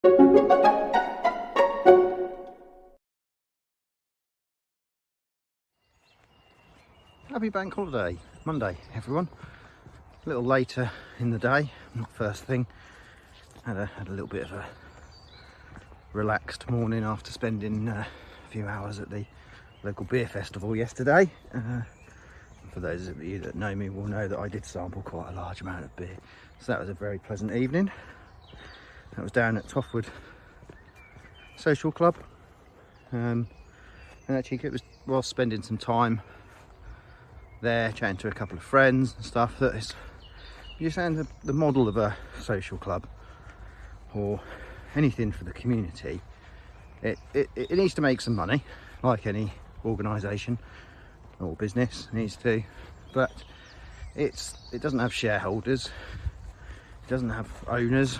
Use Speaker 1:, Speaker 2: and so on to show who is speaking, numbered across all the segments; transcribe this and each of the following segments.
Speaker 1: Happy bank holiday, Monday everyone. A little later in the day, not first thing. Had a little bit of a relaxed morning after spending a few hours at the local beer festival yesterday. For those of you that know me will know that I did sample quite a large amount of beer. So that was a very pleasant evening. That was down at Toffwood Social Club. And actually it was while spending some time there chatting to a couple of friends and stuff that is, you're saying the model of a social club or anything for the community, it needs to make some money, like any organisation or business needs to, but it doesn't have shareholders, it doesn't have owners,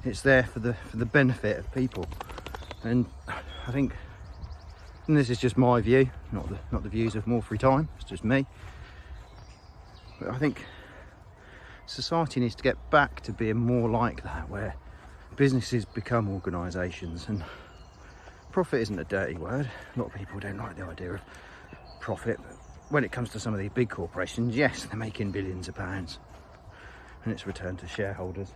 Speaker 1: it's there for the benefit of people. And I think, and this is just my view, not the views of More Free Time, it's just me, but I think society needs to get back to being more like that, where businesses become organisations. And profit isn't a dirty word. A lot of people don't like the idea of profit, but when it comes to some of these big corporations, yes, they're making billions of pounds and it's returned to shareholders.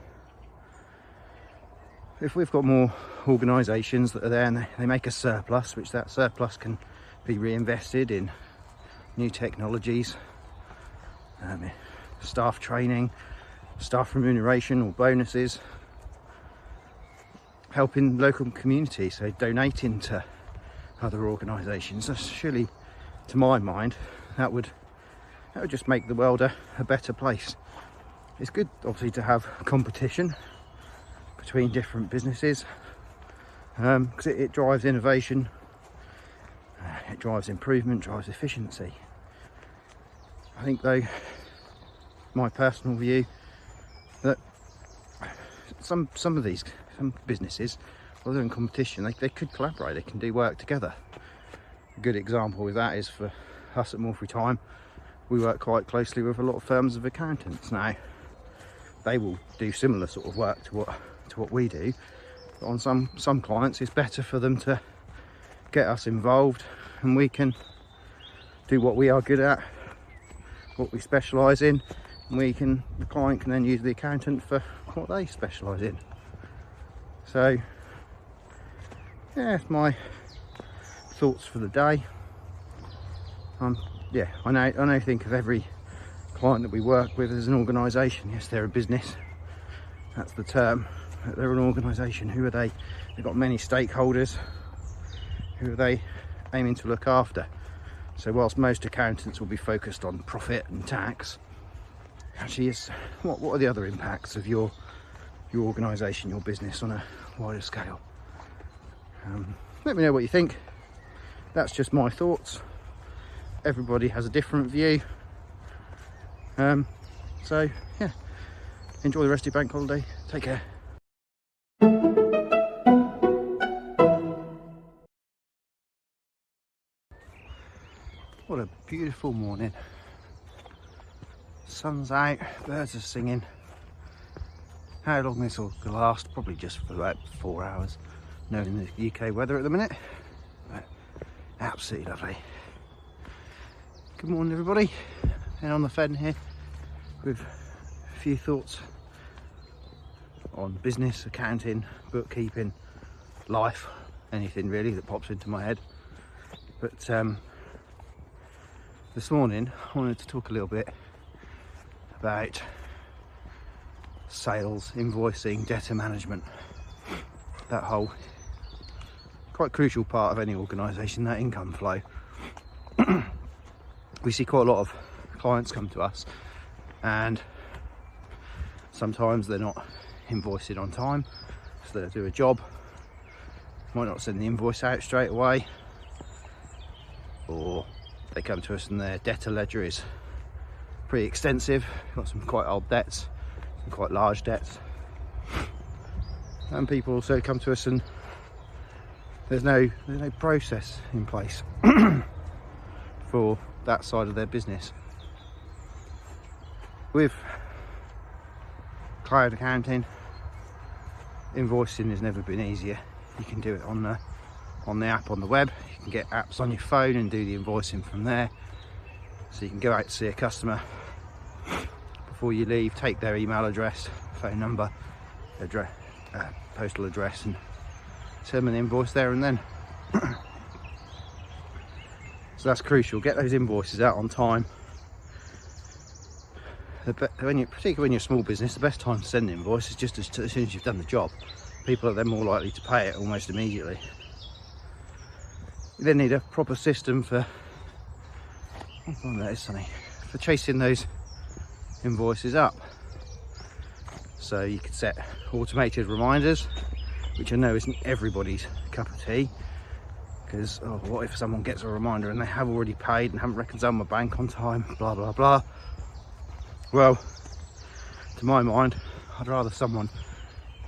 Speaker 1: If we've got more organisations that are there and they make a surplus, which that surplus can be reinvested in new technologies, staff training, staff remuneration or bonuses, helping local communities, so donating to other organisations, that's surely, to my mind, that would just make the world a better place. It's good obviously to have competition between different businesses, because it drives innovation, it drives improvement, drives efficiency. I think though, my personal view, that some businesses, while they're in competition, they could collaborate, they can do work together. A good example of that is for us at More Free Time. We work quite closely with a lot of firms of accountants. Now, they will do similar sort of work to what we do, but on some clients it's better for them to get us involved, and we can do what we are good at, what we specialise in, and the client can then use the accountant for what they specialise in. So yeah, it's my thoughts for the day. Yeah, I know think of every client that we work with as an organisation. Yes, they're a business, that's the term, but they're an organisation. Who are they? They've got many stakeholders. Who are they aiming to look after? So whilst most accountants will be focused on profit and tax, actually it's what are the other impacts of your organisation, your business on a wider scale? Let me know what you think. That's just my thoughts. Everybody has a different view. So yeah, enjoy the rest of your bank holiday. Take care. What a beautiful morning. Sun's out, birds are singing. How long this will last? Probably just for about 4 hours, knowing the UK weather at the minute. But absolutely lovely. Good morning everybody, and On The Fen here with a few thoughts on business, accounting, bookkeeping, life, anything really that pops into my head. But this morning I wanted to talk a little bit about sales, invoicing, debtor management, that whole quite crucial part of any organisation, that income flow. We see quite a lot of clients come to us and sometimes they're not invoicing on time, so they do a job, might not send the invoice out straight away, or they come to us and their debtor ledger is pretty extensive, got some quite old debts, some quite large debts, and people also come to us and there's no process in place for that side of their business. With cloud accounting, Invoicing has never been easier. You can do it on the app on the web. You can get apps on your phone and do the invoicing from there. So you can go out to see a customer before you leave, take their email address, phone number, address, postal address, and send them an invoice there and then. So that's crucial. Get those invoices out on time. Particularly when you're a small business, the best time to send an invoice is just as soon as you've done the job. People are then more likely to pay it almost immediately. You then need a proper system for for chasing those invoices up. So you could set automated reminders, which I know isn't everybody's cup of tea, because what if someone gets a reminder and they have already paid and haven't reconciled my bank on time, blah blah blah. Well, to my mind, I'd rather someone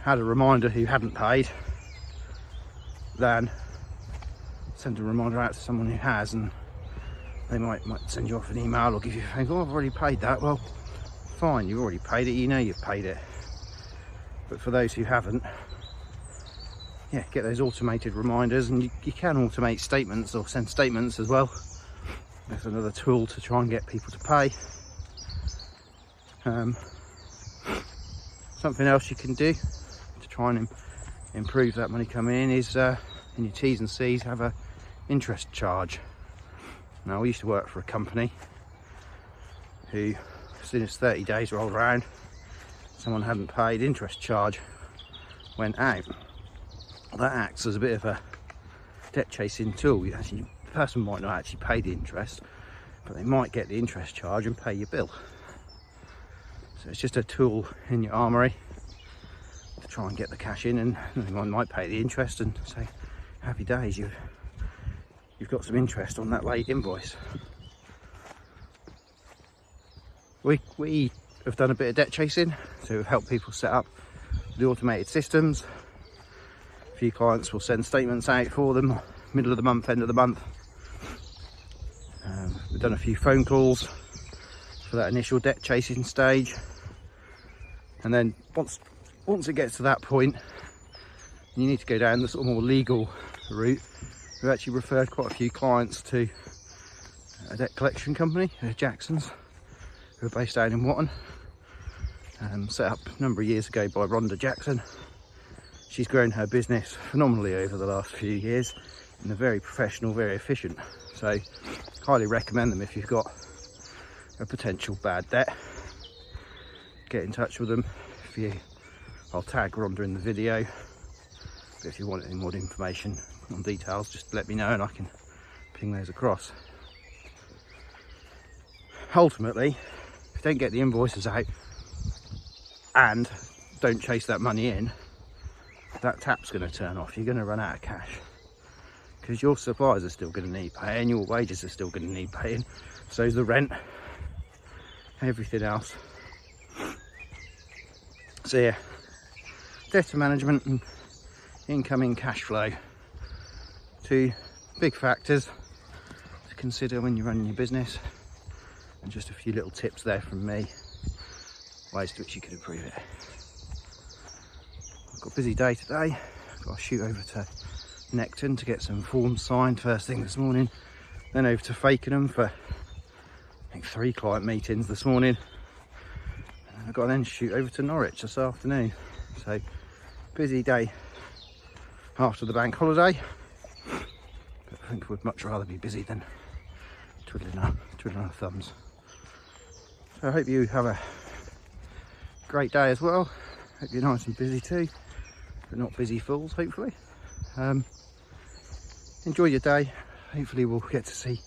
Speaker 1: had a reminder who hadn't paid than send a reminder out to someone who has, and they might send you off an email or give you a phone call. Oh, I've already paid that. Well, fine, you've already paid it, you know you've paid it. But for those who haven't, yeah, get those automated reminders, and you can automate statements or send statements as well. That's another tool to try and get people to pay. Something else you can do to try and improve that money coming in is in your T's and C's have a interest charge. Now, we used to work for a company who, as soon as 30 days rolled around, someone hadn't paid, interest charge went out. That acts as a bit of a debt chasing tool. The person might not actually pay the interest, but they might get the interest charge and pay your bill. So it's just a tool in your armoury to try and get the cash in, and anyone might pay the interest and say, happy days, you've got some interest on that late invoice. We have done a bit of debt chasing, so we've helped people set up the automated systems. A few clients will send statements out for them, middle of the month, end of the month. We've done a few phone calls for that initial debt chasing stage, and then once it gets to that point, you need to go down the sort of more legal route. We've actually referred quite a few clients to a debt collection company, Jackson's, who are based out in Watton, set up a number of years ago by Rhonda Jackson. She's grown her business phenomenally over the last few years, and they're very professional, very efficient. So highly recommend them if you've got a potential bad debt. Get in touch with them. I'll tag Rhonda in the video, but if you want any more information on details, just let me know and I can ping those across. Ultimately, if you don't get the invoices out and don't chase that money in, that tap's going to turn off. You're going to run out of cash, because your suppliers are still going to need paying, your wages are still going to need paying, so's the rent, everything else. So yeah, debt management and incoming cash flow, two big factors to consider when you're running your business, and just a few little tips there from me, ways to which you could improve it. I've got a busy day today. I've got to shoot over to Necton to get some forms signed first thing this morning, then over to Fakenham for I think 3 client meetings this morning, and I've got to then shoot over to Norwich this afternoon. So busy day after the bank holiday, but I think we'd much rather be busy than twiddling our thumbs. So I hope you have a great day as well. Hope you're nice and busy too, but not busy fools, hopefully. Enjoy your day. Hopefully we'll get to see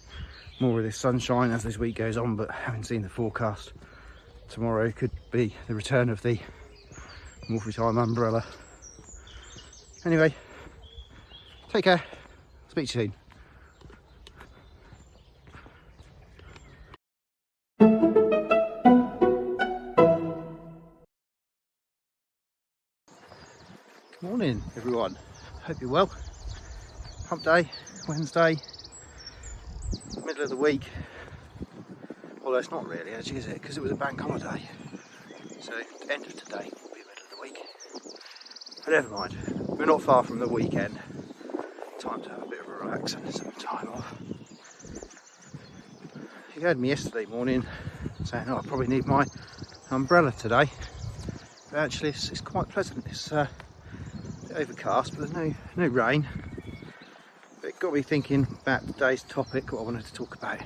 Speaker 1: more of this sunshine as this week goes on, but having seen the forecast, tomorrow could be the return of the Morphy Time umbrella. Anyway, take care. Speak to you soon. Good morning, everyone. Hope you're well. Hump day, Wednesday, middle of the week. Although it's not really, actually, is it? Because it was a bank holiday. So end of today will be middle of the week. But never mind, we're not far from the weekend. Time to have a bit of a relax and some time off. You heard me yesterday morning saying, oh, I probably need my umbrella today. But actually it's quite pleasant. It's a bit overcast, but there's no rain. But it got me thinking about today's topic, what I wanted to talk about,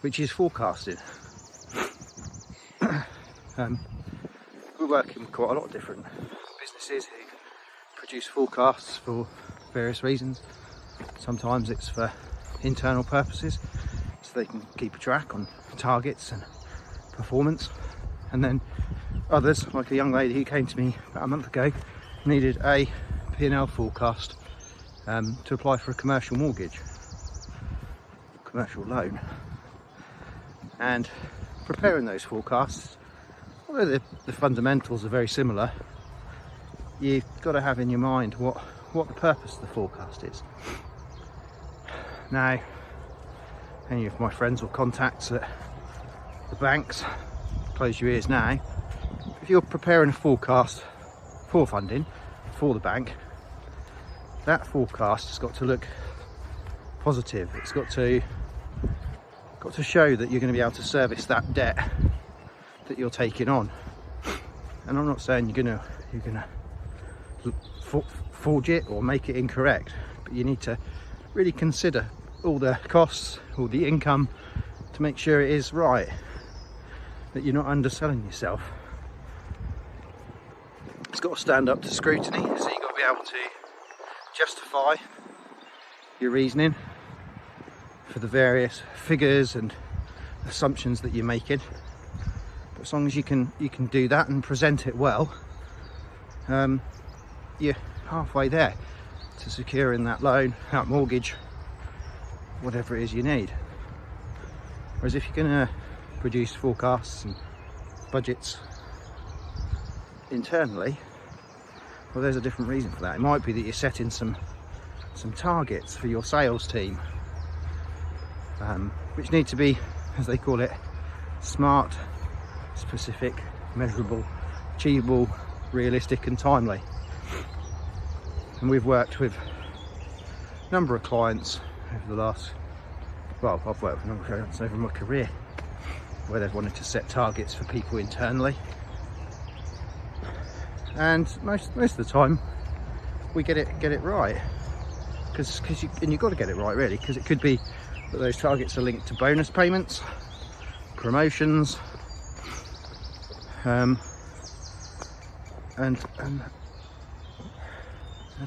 Speaker 1: which is forecasting. We're working with quite a lot of different businesses who produce forecasts for various reasons. Sometimes it's for internal purposes, so they can keep a track on targets and performance. And then others, like a young lady who came to me about a month ago, needed a P&L forecast to apply for a commercial mortgage, commercial loan. And preparing those forecasts, although the fundamentals are very similar, you've got to have in your mind what the purpose of the forecast is. Now, any of my friends or contacts at the banks, close your ears now. If you're preparing a forecast for funding for the bank, that forecast has got to look positive. It's got to show that you're going to be able to service that debt that you're taking on. And I'm not saying you're gonna forge it or make it incorrect, but you need to really consider all the costs, all the income, to make sure it is right, that you're not underselling yourself. It's got to stand up to scrutiny, so you've got to be able to justify your reasoning for the various figures and assumptions that you're making. But as long as you can do that and present it well, you're halfway there to securing that loan, that mortgage, whatever it is you need. Whereas if you're going to produce forecasts and budgets internally, well, there's a different reason for that. It might be that you're setting some targets for your sales team, which need to be, as they call it, smart, specific, measurable, achievable, realistic and timely. And we've worked with a number of clients over the last, well, I've worked with a number of clients over my career where they've wanted to set targets for people internally, and most of the time we get it right, because you've got to get it right really, because it could be that those targets are linked to bonus payments, promotions, and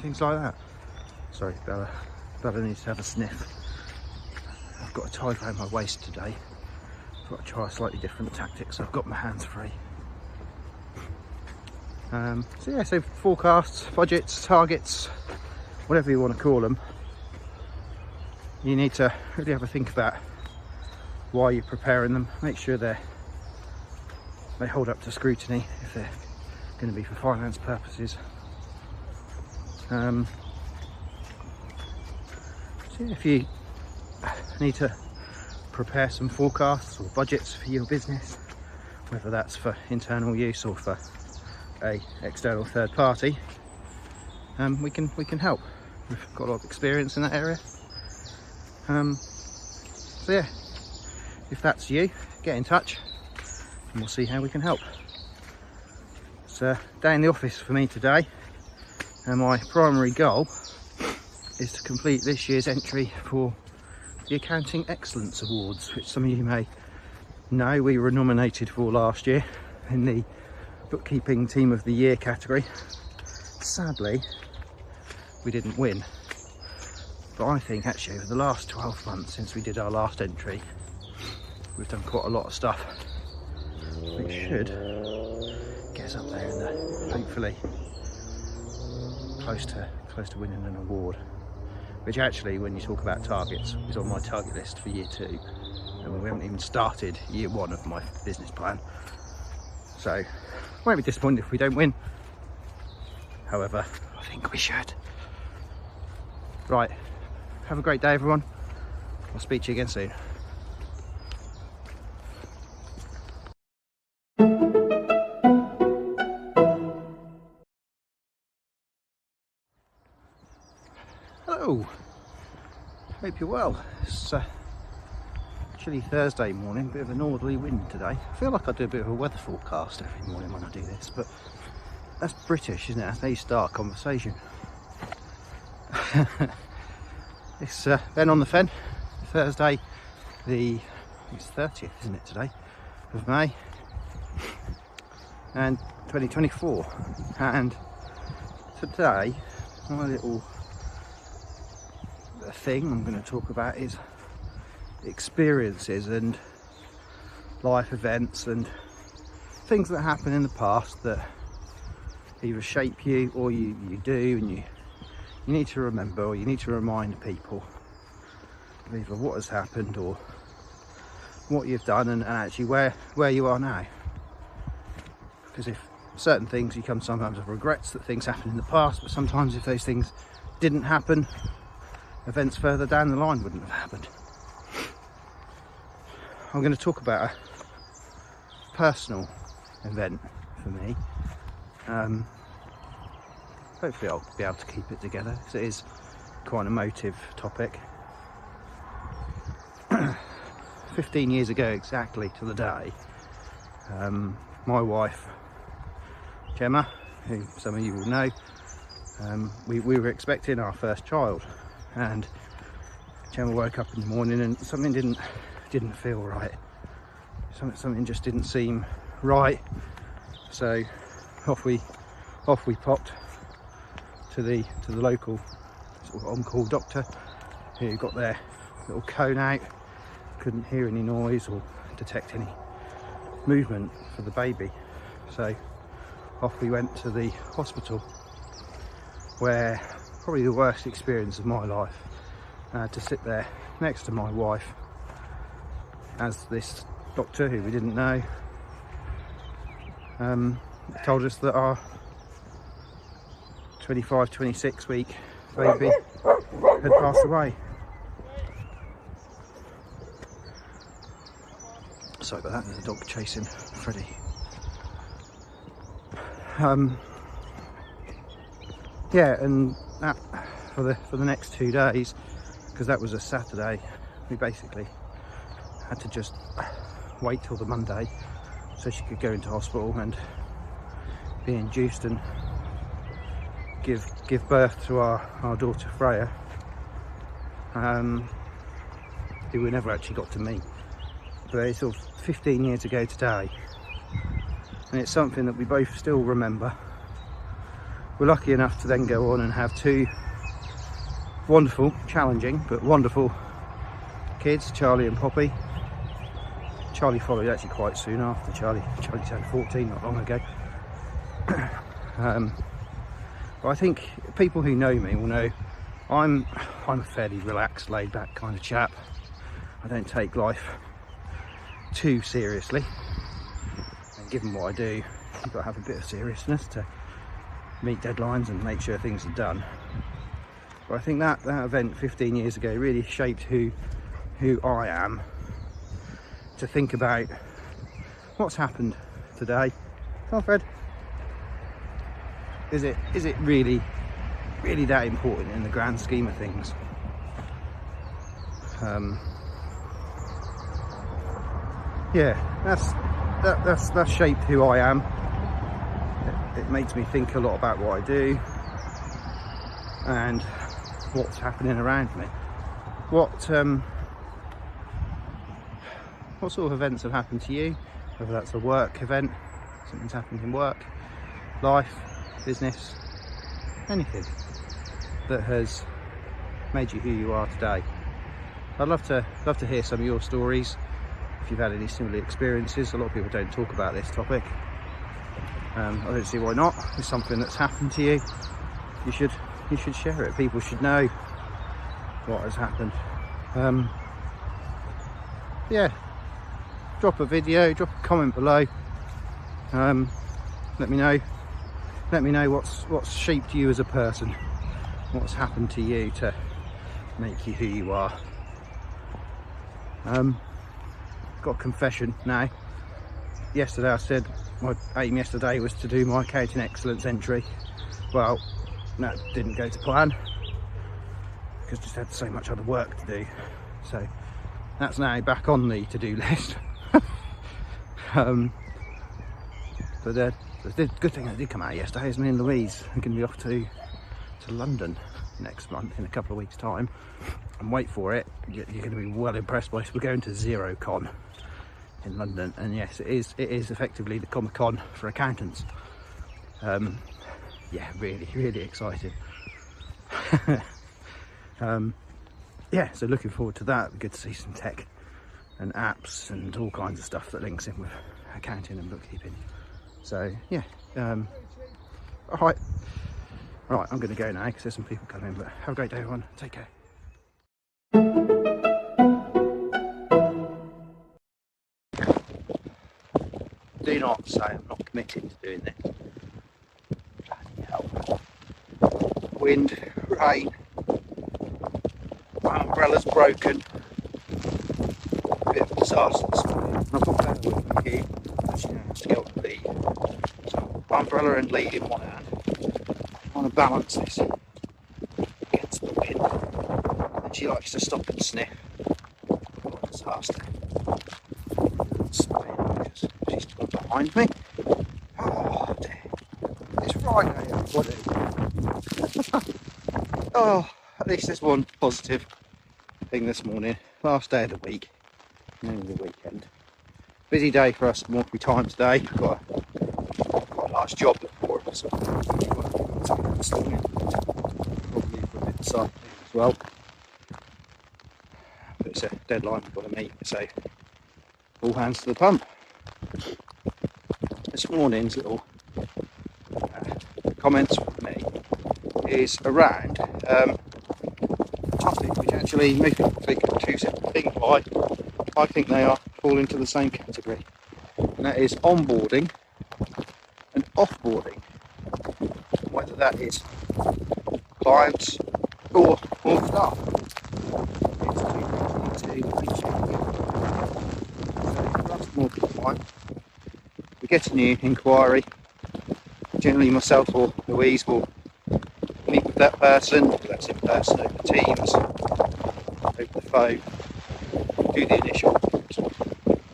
Speaker 1: things like that. Sorry, Bella needs to have a sniff. I've got a tie around my waist today. I've got to try a slightly different tactic, so I've got my hands free. So forecasts, budgets, targets, whatever you want to call them, you need to really have a think about why you're preparing them. Make sure they hold up to scrutiny if they're going to be for finance purposes. So if you need to prepare some forecasts or budgets for your business, whether that's for internal use or for a external third party, we can help. We've got a lot of experience in that area. So yeah, if that's you, get in touch and we'll see how we can help. It's a day in the office for me today, and my primary goal is to complete this year's entry for the Accounting Excellence Awards, which some of you may know we were nominated for last year in the Bookkeeping Team of the Year category. Sadly, we didn't win, but I think actually over the last 12 months since we did our last entry, we've done quite a lot of stuff which should get us up there in the, hopefully, close to winning an award, which actually, when you talk about targets, is on my target list for year 2, and we haven't even started year 1 of my business plan, so I won't be disappointed if we don't win. However, I think we should. Right, have a great day everyone. I'll speak to you again soon. Hello, hope you're well. It's chilly Thursday morning, bit of a northerly wind today. I feel like I do a bit of a weather forecast every morning when I do this, but that's British, isn't it? That's how you start a conversation. It's Fen on the Fen, Thursday it's 30th, isn't it, today, of May, and 2024. And today, my little thing I'm going to talk about is experiences and life events and things that happen in the past that either shape you or you do, and you need to remember, or you need to remind people of either what has happened or what you've done, and actually where you are now. Because if certain things, you come sometimes with regrets that things happened in the past, but sometimes if those things didn't happen, events further down the line wouldn't have happened. I'm going to talk about a personal event for me. Hopefully I'll be able to keep it together, because it is quite an emotive topic. 15 years ago exactly to the day, my wife Gemma, who some of you will know, we were expecting our first child, and Gemma woke up in the morning and something didn't feel right. Something just didn't seem right. So off we popped to the local sort of on-call doctor, who got their little cone out, couldn't hear any noise or detect any movement for the baby. So off we went to the hospital, where probably the worst experience of my life, to sit there next to my wife as this doctor, who we didn't know, told us that our 26 week baby had passed away. Sorry about that, there's a dog chasing Freddie. Yeah, and that for the next 2 days, because that was a Saturday, we basically had to just wait till the Monday so she could go into hospital and be induced and give birth to our daughter Freya, who we never actually got to meet. But it's sort of 15 years ago today, and it's something that we both still remember. We're lucky enough to then go on and have 2 wonderful, challenging but wonderful kids, Charlie and Poppy. Charlie followed actually quite soon after. Charlie turned 14 not long ago. But I think people who know me will know I'm a fairly relaxed, laid back kind of chap. I don't take life too seriously, and given what I do, you've got to have a bit of seriousness to meet deadlines and make sure things are done. But I think that event 15 years ago really shaped who I am, to think about what's happened today. Come on, Fred. Is it really that important in the grand scheme of things? Yeah, that's shaped who I am. It makes me think a lot about what I do and what's happening around me. What sort of events have happened to you? Whether that's a work event, something's happened in work, life, business, anything that has made you who you are today. I'd love to hear some of your stories. If you've had any similar experiences, a lot of people don't talk about this topic. I don't see why not. It's something that's happened to you. You should share it. People should know what has happened. Yeah, drop a video, drop a comment below. Let me know what's shaped you as a person, what's happened to you to make you who you are. Got a confession now. Yesterday I said my aim yesterday was to do my accounting excellence entry. Well, that didn't go to plan. because just had so much other work to do. So that's now back on the to-do list. But the good thing that did come out yesterday is me and Louise are going to be off to London next month in a couple of weeks' time. And wait for it, you're going to be well impressed by this. We're going to Xerocon in London, and yes, it is effectively the Comic-Con for accountants. Yeah, really exciting. Yeah, so looking forward to that. It'll be good to see some tech and apps and all kinds of stuff that links in with accounting and bookkeeping. So yeah, all right, I'm going to go now because there's some people coming. But have a great day, everyone. Take care. Do not say I'm not committed to doing this. Bloody hell. Wind, rain, my umbrella's broken. A bit of a disaster this morning. I've got better with me here. She has to go up the lead. So umbrella and lead in one hand. I want to balance this against the wind. And she likes to stop and sniff. What a disaster. She's still behind me. Oh dear. It's Friday, everybody. Oh, at least there's one positive thing this morning. Last day of the week, nearly the weekend. Busy day for us at Morphy Time today. We've got a large job before us. Probably for a bit this afternoon as well. But it's a deadline we've got to meet, so all hands to the pump. This morning's little comments from me is around a topic which actually most people think are two separate things, but I think they fall into the same category, and that is onboarding and offboarding, whether that is clients or staff. We get a new inquiry, generally myself or Louise will meet with that person, whether that's in person, over Teams, over the phone, do the initial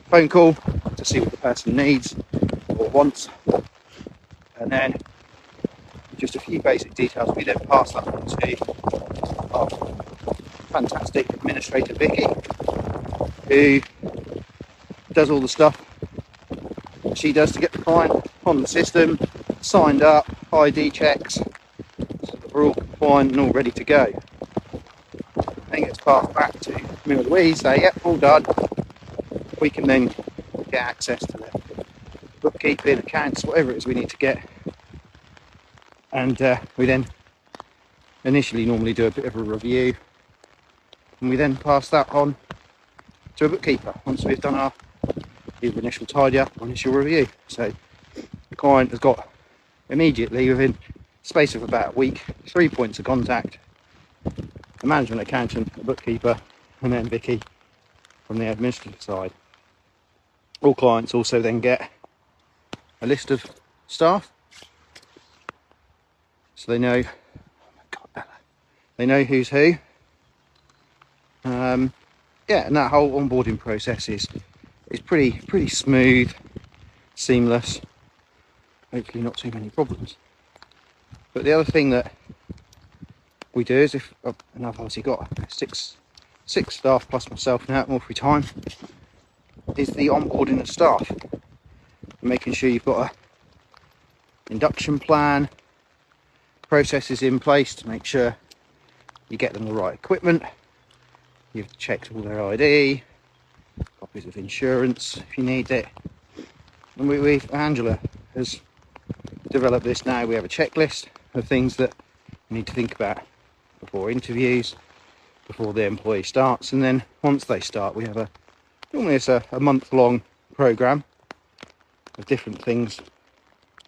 Speaker 1: phone call to see what the person needs or wants, and then just a few basic details. We then pass that on to our fantastic administrator Vicky, who does all the stuff she does to get the client on the system, signed up, ID checks, so that we're all compliant and all ready to go. Then gets passed back to me and Louise, say, yep, all done. We can then get access to the bookkeeping, accounts, whatever it is we need to get. And we then initially normally do a bit of a review, and we then pass that on to a bookkeeper once we've done our either initial tidy up or initial review. So the client has got immediately, within the space of about a week, 3 points of contact: the management accountant, the bookkeeper, and then Vicky from the administrative side. All clients also then get a list of staff, so they know, oh my God, Bella, they know who's who. Yeah, and that whole onboarding process is pretty smooth, seamless, hopefully not too many problems. But the other thing that we do is, and I've obviously got six staff plus myself now at Morphy Time, is the onboarding of staff, making sure you've got a induction plan, processes in place to make sure you get them the right equipment, you've checked all their ID, copies of insurance if you need it. And Angela has developed this now. We have a checklist of things that you need to think about before interviews, before the employee starts, and then once they start, we have normally it's a month-long program of different things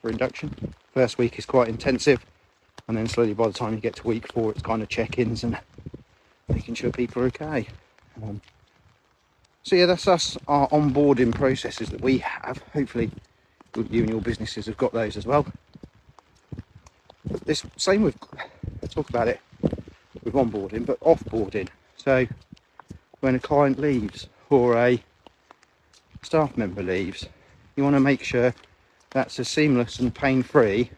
Speaker 1: for induction. First week is quite intensive, and then slowly by the time you get to week 4, it's kind of check-ins and making sure people are okay. So yeah, that's us, our onboarding processes that we have. Hopefully you and your businesses have got those as well. But this same with, I talk about it with onboarding, but offboarding. So when a client leaves or a staff member leaves, you want to make sure that's as seamless and pain-free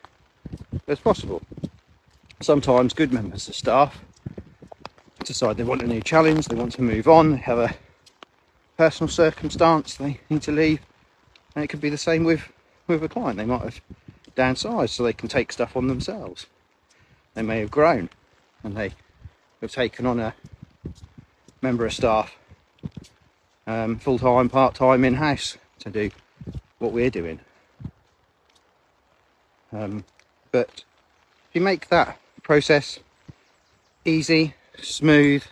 Speaker 1: as possible. Sometimes good members of staff decide they want a new challenge, they want to move on, they have a personal circumstance, they need to leave, and it could be the same with a client. They might have downsized so they can take stuff on themselves. They may have grown and they have taken on a member of staff, full-time, part-time, in-house to do what we're doing. But if you make that process easy, smooth,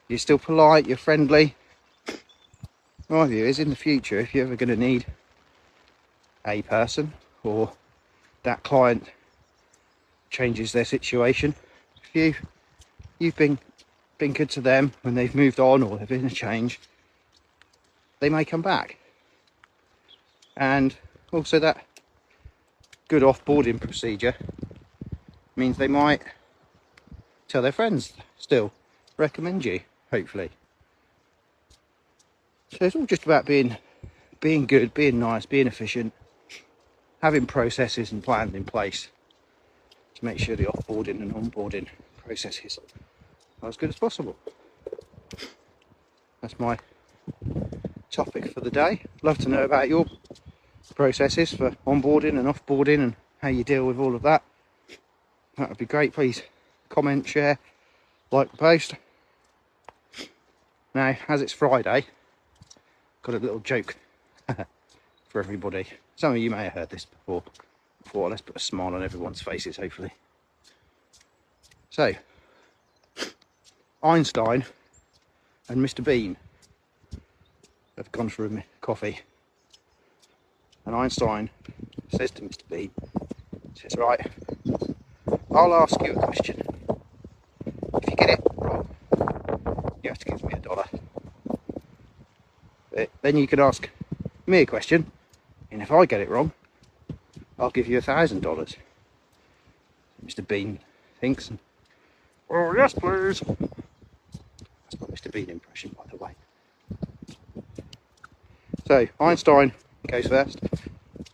Speaker 1: you're still polite, you're friendly, my view is in the future, if you're ever going to need a person or that client changes their situation, if you've been good to them when they've moved on or there's been a change, they may come back. And also that good offboarding procedure means they might tell their friends, still recommend you, hopefully. So it's all just about being good, being nice, being efficient, having processes and plans in place to make sure the offboarding and onboarding processes are as good as possible. That's my topic for the day. Love to know about your processes for onboarding and offboarding and how you deal with all of that. That would be great. Please comment, share, like the post. Now, as it's Friday, got a little joke for everybody. Some of you may have heard this before. Let's put a smile on everyone's faces, hopefully. So, Einstein and Mr. Bean have gone for a coffee. And Einstein says to Mr. Bean, says, right, I'll ask you a question. If you get it wrong, you have to give me $1. But then you can ask me a question, and if I get it wrong, I'll give you $1,000. Mr. Bean thinks, oh yes please. That's my Mr. Bean impression, by the way. So Einstein goes first,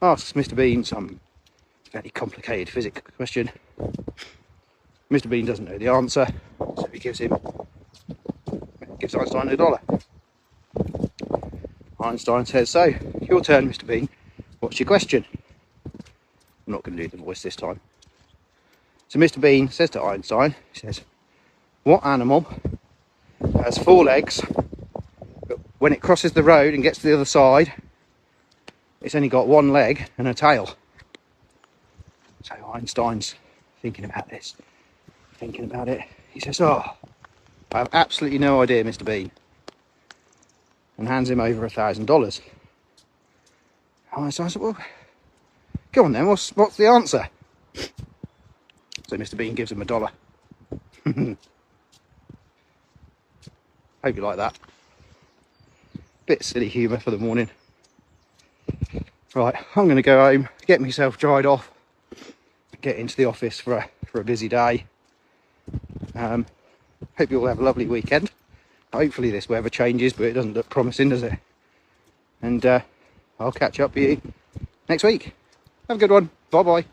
Speaker 1: asks Mr. Bean some fairly complicated physics question. Mr. Bean doesn't know the answer, so he gives Einstein $1. Einstein says, so, your turn, Mr. Bean. What's your question? I'm not going to do the voice this time. So Mr. Bean says to Einstein, he says, what animal has 4 legs, but when it crosses the road and gets to the other side, it's only got 1 leg and a tail? So Einstein's thinking about this, thinking about it. He says, oh, I have absolutely no idea, Mr. Bean. And hands him over $1,000. Einstein said, well, go on then, what's the answer? So Mr. Bean gives him $1. Hope you like that. Bit silly humour for the morning. Right, I'm going to go home, get myself dried off, get into the office for a busy day. Hope you all have a lovely weekend. Hopefully this weather changes, but it doesn't look promising, does it? And I'll catch up with you next week. Have a good one. Bye bye.